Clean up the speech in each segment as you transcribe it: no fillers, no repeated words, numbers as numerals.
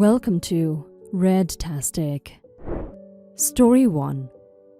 Welcome to Red-tastic. Story 1.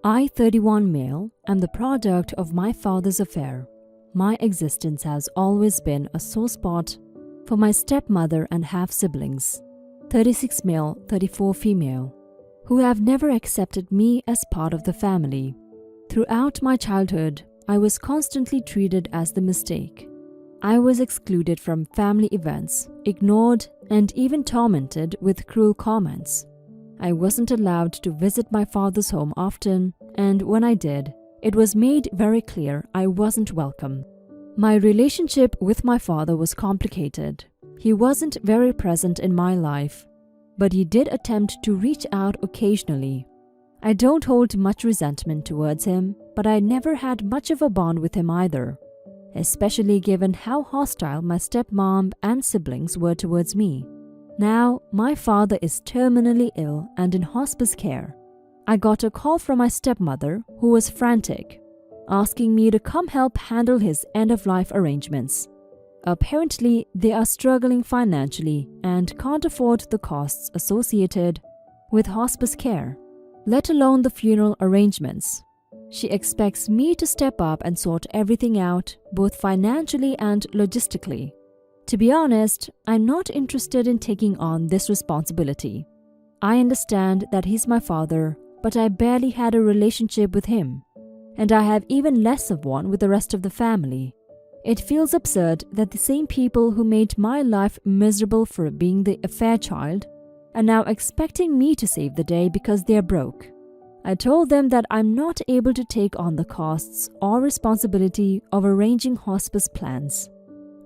I, 31 male, am the product of my father's affair. My existence has always been a sore spot for my stepmother and half-siblings, 36 male, 34 female, who have never accepted me as part of the family. Throughout my childhood, I was constantly treated as the mistake. I was excluded from family events, ignored, and even tormented with cruel comments. I wasn't allowed to visit my father's home often, and when I did, it was made very clear I wasn't welcome. My relationship with my father was complicated. He wasn't very present in my life, but he did attempt to reach out occasionally. I don't hold much resentment towards him, but I never had much of a bond with him either, especially given how hostile my stepmom and siblings were towards me. Now, my father is terminally ill and in hospice care. I got a call from my stepmother, who was frantic, asking me to come help handle his end-of-life arrangements. Apparently, they are struggling financially and can't afford the costs associated with hospice care, let alone the funeral arrangements. She expects me to step up and sort everything out, both financially and logistically. To be honest, I'm not interested in taking on this responsibility. I understand that he's my father, but I barely had a relationship with him, and I have even less of one with the rest of the family. It feels absurd that the same people who made my life miserable for being the affair child are now expecting me to save the day because they're broke. I told them that I'm not able to take on the costs or responsibility of arranging hospice plans.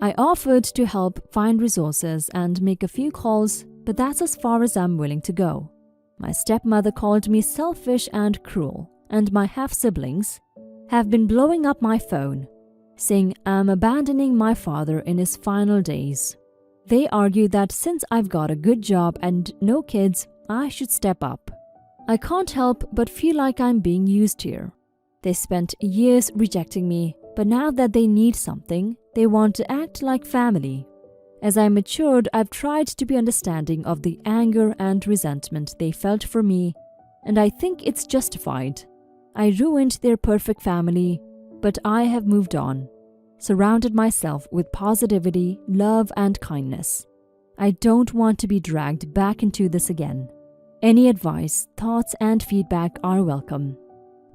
I offered to help find resources and make a few calls, but that's as far as I'm willing to go. My stepmother called me selfish and cruel, and my half-siblings have been blowing up my phone, saying I'm abandoning my father in his final days. They argue that since I've got a good job and no kids, I should step up. I can't help but feel like I'm being used here. They spent years rejecting me, but now that they need something, they want to act like family. As I matured, I've tried to be understanding of the anger and resentment they felt for me, and I think it's justified. I ruined their perfect family, but I have moved on, surrounded myself with positivity, love, and kindness. I don't want to be dragged back into this again. Any advice, thoughts, and feedback are welcome.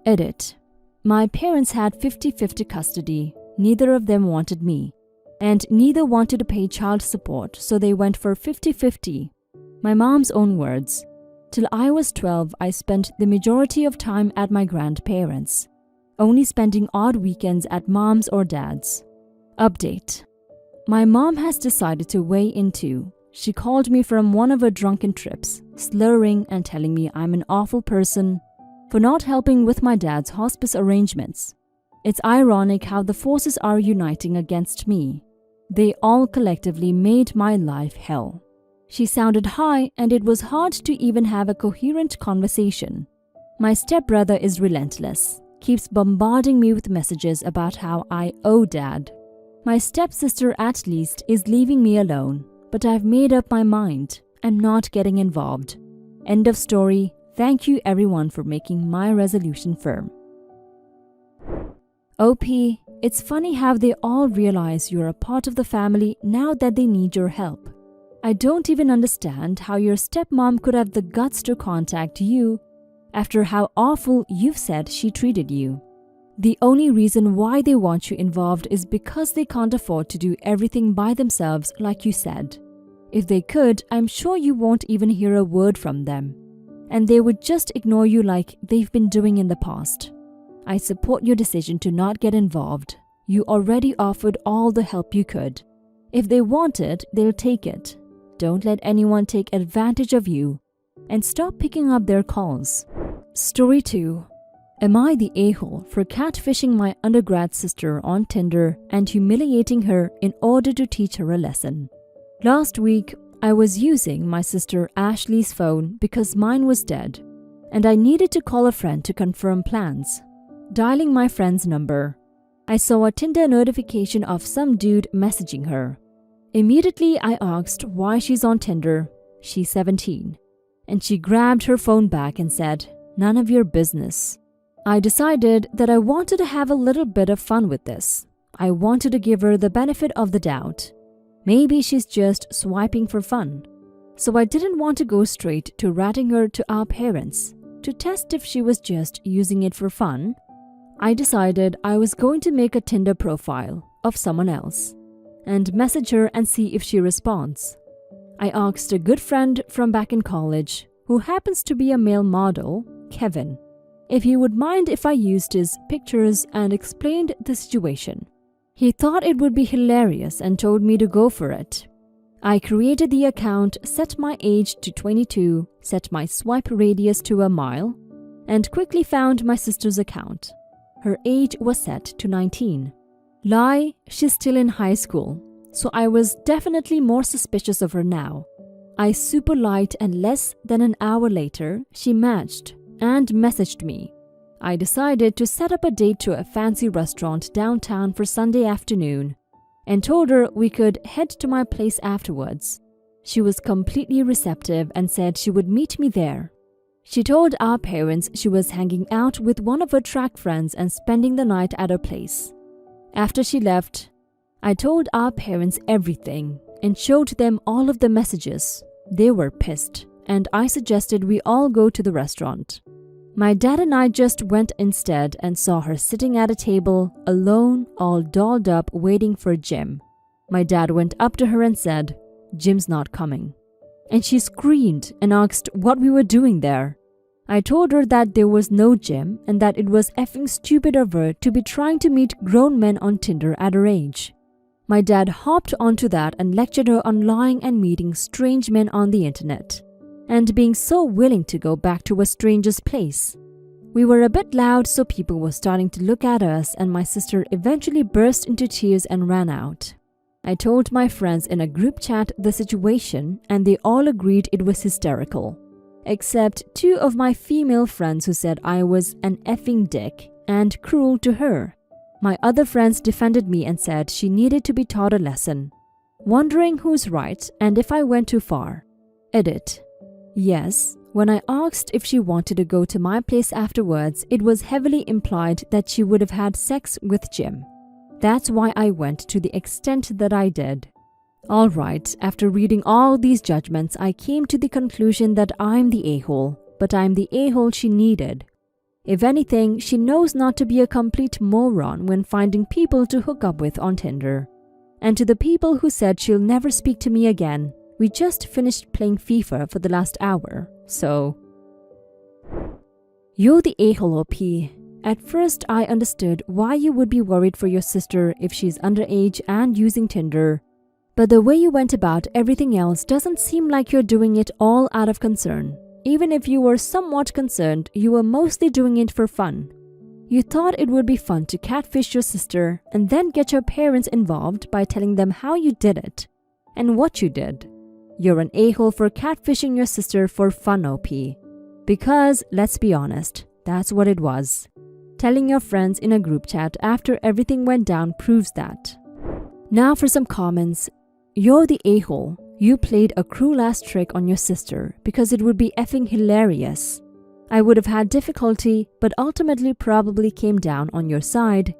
Edit. My parents had 50-50 custody. Neither of them wanted me, and neither wanted to pay child support, so they went for 50-50. My mom's own words. Till I was 12, I spent the majority of time at my grandparents', only spending odd weekends at mom's or dad's. Update. My mom has decided to weigh in too. She called me from one of her drunken trips, slurring and telling me I'm an awful person for not helping with my dad's hospice arrangements. It's ironic how the forces are uniting against me. They all collectively made my life hell. She sounded high, and it was hard to even have a coherent conversation. My stepbrother is relentless, keeps bombarding me with messages about how I owe dad. My stepsister at least is leaving me alone. But I've made up my mind. I'm not getting involved. End of story. Thank you everyone for making my resolution firm. OP, it's funny how they all realize you're a part of the family now that they need your help. I don't even understand how your stepmom could have the guts to contact you after how awful you've said she treated you. The only reason why they want you involved is because they can't afford to do everything by themselves, like you said. If they could, I'm sure you won't even hear a word from them, and they would just ignore you like they've been doing in the past. I support your decision to not get involved. You already offered all the help you could. If they want it, they'll take it. Don't let anyone take advantage of you, and stop picking up their calls. Story 2. Am I the a-hole for catfishing my undergrad sister on Tinder and humiliating her in order to teach her a lesson? Last week, I was using my sister Ashley's phone because mine was dead, and I needed to call a friend to confirm plans. Dialing my friend's number, I saw a Tinder notification of some dude messaging her. Immediately, I asked why she's on Tinder, She's 17. And she grabbed her phone back and said, "None of your business." I decided that I wanted to have a little bit of fun with this. I wanted to give her the benefit of the doubt. Maybe she's just swiping for fun. So I didn't want to go straight to ratting her to our parents. To test if she was just using it for fun, I decided I was going to make a Tinder profile of someone else and message her and see if she responds. I asked a good friend from back in college, who happens to be a male model, Kevin, if he would mind if I used his pictures and explained the situation. He thought it would be hilarious and told me to go for it. I created the account, set my age to 22, set my swipe radius to a mile, and quickly found my sister's account. Her age was set to 19. Lie, she's still in high school, so I was definitely more suspicious of her now. I super lied, and less than an hour later, she matched and messaged me. I decided to set up a date to a fancy restaurant downtown for Sunday afternoon and told her we could head to my place afterwards. She was completely receptive and said she would meet me there. She told our parents she was hanging out with one of her track friends and spending the night at her place. After she left, I told our parents everything and showed them all of the messages. They were pissed, and I suggested we all go to the restaurant. My dad and I just went instead and saw her sitting at a table, alone, all dolled up, waiting for Jim. My dad went up to her and said, "Jim's not coming." And she screamed and asked what we were doing there. I told her that there was no Jim and that it was effing stupid of her to be trying to meet grown men on Tinder at her age. My dad hopped onto that and lectured her on lying and meeting strange men on the internet, and being so willing to go back to a stranger's place. We were a bit loud, so people were starting to look at us, and my sister eventually burst into tears and ran out. I told my friends in a group chat the situation, and they all agreed it was hysterical, except 2 of my female friends who said I was an effing dick and cruel to her. My other friends defended me and said she needed to be taught a lesson, wondering who's right and if I went too far. Edit. Yes, when I asked if she wanted to go to my place afterwards, it was heavily implied that she would have had sex with Jim. That's why I went to the extent that I did. Alright, after reading all these judgments, I came to the conclusion that I'm the a-hole, but I'm the a-hole she needed. If anything, she knows not to be a complete moron when finding people to hook up with on Tinder. And to the people who said she'll never speak to me again, we just finished playing FIFA for the last hour, so... You're the a-hole, OP. At first, I understood why you would be worried for your sister if she's underage and using Tinder, but the way you went about everything else doesn't seem like you're doing it all out of concern. Even if you were somewhat concerned, you were mostly doing it for fun. You thought it would be fun to catfish your sister and then get your parents involved by telling them how you did it and what you did. You're an a-hole for catfishing your sister for fun, OP. Because, let's be honest, that's what it was. Telling your friends in a group chat after everything went down proves that. Now for some comments. You're the a-hole. You played a cruel-ass trick on your sister because it would be effing hilarious. I would have had difficulty, but ultimately probably came down on your side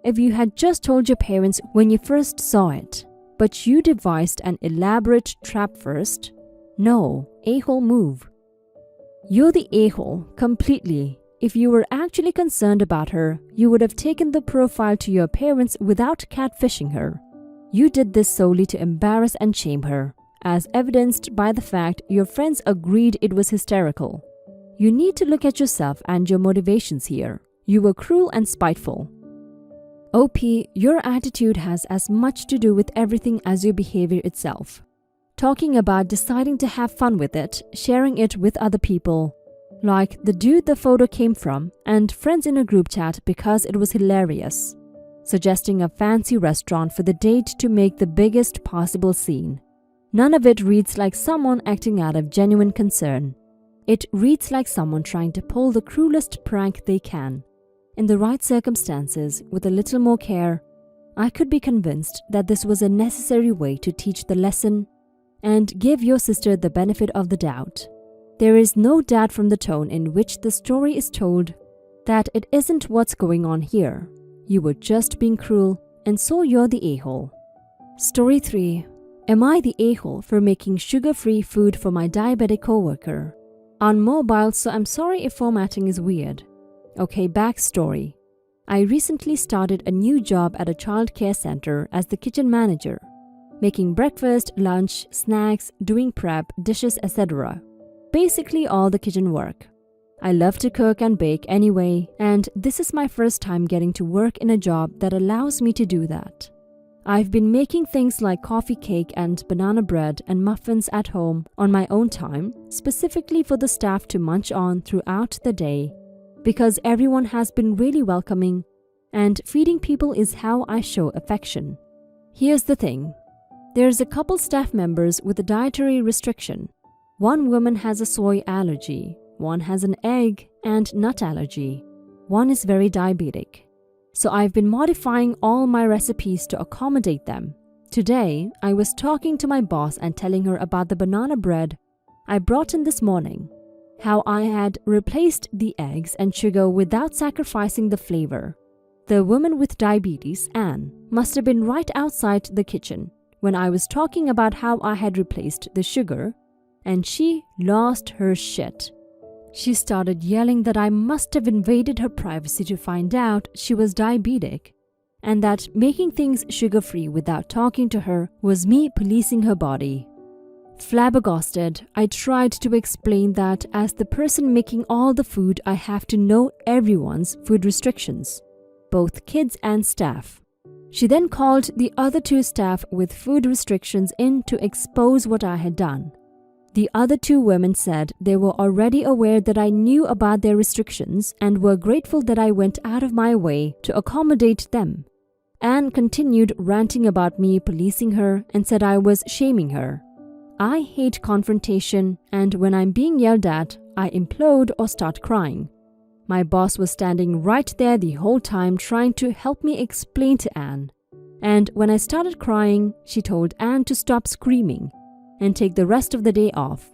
if you had just told your parents when you first saw it. But you devised an elaborate trap first. No, a-hole move. You're the a-hole, completely. If you were actually concerned about her, you would have taken the profile to your parents without catfishing her. You did this solely to embarrass and shame her, as evidenced by the fact your friends agreed it was hysterical. You need to look at yourself and your motivations here. You were cruel and spiteful. OP, your attitude has as much to do with everything as your behavior itself. Talking about deciding to have fun with it, sharing it with other people, like the dude the photo came from, and friends in a group chat because it was hilarious. Suggesting a fancy restaurant for the date to make the biggest possible scene. None of it reads like someone acting out of genuine concern. It reads like someone trying to pull the cruelest prank they can. In the right circumstances, with a little more care, I could be convinced that this was a necessary way to teach the lesson and give your sister the benefit of the doubt. There is no doubt from the tone in which the story is told that it isn't what's going on here. You were just being cruel, and so you're the a-hole. Story 3. Am I the a-hole for making sugar-free food for my diabetic coworker? On mobile, so I'm sorry if formatting is weird. Okay, backstory. I recently started a new job at a childcare center as the kitchen manager, making breakfast, lunch, snacks, doing prep, dishes, etc. Basically all the kitchen work. I love to cook and bake anyway, and this is my first time getting to work in a job that allows me to do that. I've been making things like coffee cake and banana bread and muffins at home on my own time, specifically for the staff to munch on throughout the day, because everyone has been really welcoming, and feeding people is how I show affection. Here's the thing. There's a couple staff members with a dietary restriction. One woman has a soy allergy, one has an egg and nut allergy, one is very diabetic. So I've been modifying all my recipes to accommodate them. Today, I was talking to my boss and telling her about the banana bread I brought in this morning, how I had replaced the eggs and sugar without sacrificing the flavor. The woman with diabetes, Anne, must have been right outside the kitchen when I was talking about how I had replaced the sugar, and she lost her shit. She started yelling that I must have invaded her privacy to find out she was diabetic, and that making things sugar-free without talking to her was me policing her body. Flabbergasted, I tried to explain that as the person making all the food, I have to know everyone's food restrictions, both kids and staff. She then called the other two staff with food restrictions in to expose what I had done. The other two women said they were already aware that I knew about their restrictions and were grateful that I went out of my way to accommodate them. Anne continued ranting about me policing her and said I was shaming her. I hate confrontation, and when I'm being yelled at, I implode or start crying. My boss was standing right there the whole time trying to help me explain to Anne. And when I started crying, she told Anne to stop screaming and take the rest of the day off.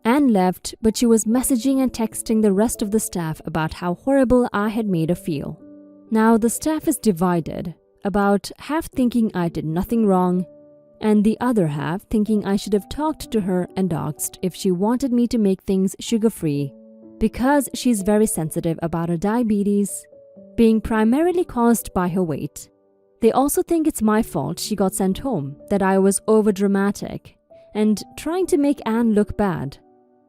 Anne left, but she was messaging and texting the rest of the staff about how horrible I had made her feel. Now the staff is divided, about half thinking I did nothing wrong, and the other half thinking I should have talked to her and asked if she wanted me to make things sugar-free, because she's very sensitive about her diabetes being primarily caused by her weight. They also think it's my fault she got sent home, that I was overdramatic and trying to make Anne look bad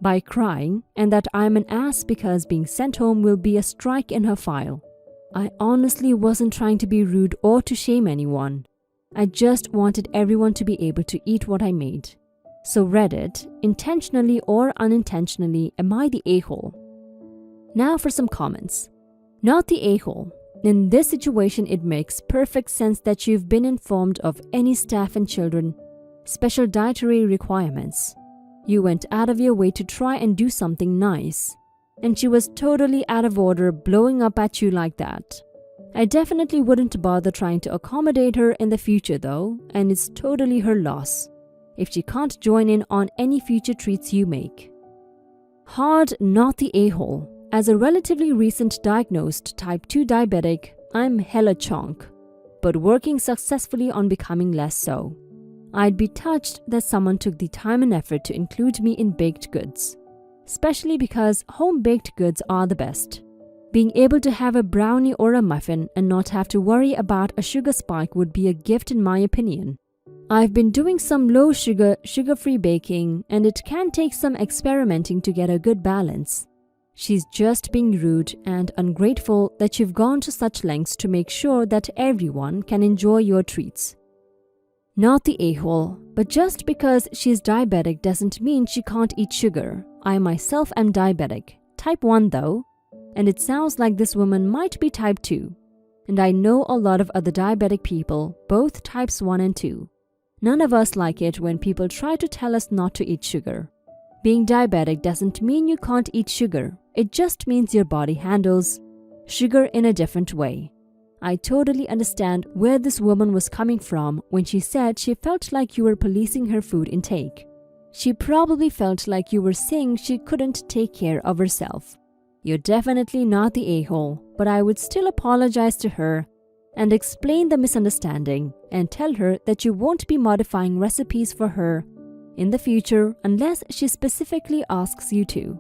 by crying, and that I'm an ass because being sent home will be a strike in her file. I honestly wasn't trying to be rude or to shame anyone. I just wanted everyone to be able to eat what I made. So Reddit, intentionally or unintentionally, am I the a-hole? Now for some comments. Not the a-hole. In this situation, it makes perfect sense that you've been informed of any staff and children special dietary requirements. You went out of your way to try and do something nice, and she was totally out of order blowing up at you like that. I definitely wouldn't bother trying to accommodate her in the future though, and it's totally her loss if she can't join in on any future treats you make. Hard, not the a-hole. As a relatively recent diagnosed type 2 diabetic, I'm hella chonk, but working successfully on becoming less so. I'd be touched that someone took the time and effort to include me in baked goods, especially because home-baked goods are the best. Being able to have a brownie or a muffin and not have to worry about a sugar spike would be a gift in my opinion. I've been doing some low-sugar, sugar-free baking, and it can take some experimenting to get a good balance. She's just being rude and ungrateful that you've gone to such lengths to make sure that everyone can enjoy your treats. Not the a-hole, but just because she's diabetic doesn't mean she can't eat sugar. I myself am diabetic, type 1 though, and it sounds like this woman might be type 2. And I know a lot of other diabetic people, both types 1 and 2. None of us like it when people try to tell us not to eat sugar. Being diabetic doesn't mean you can't eat sugar. It just means your body handles sugar in a different way. I totally understand where this woman was coming from when she said she felt like you were policing her food intake. She probably felt like you were saying she couldn't take care of herself. You're definitely not the a-hole, but I would still apologize to her and explain the misunderstanding and tell her that you won't be modifying recipes for her in the future unless she specifically asks you to.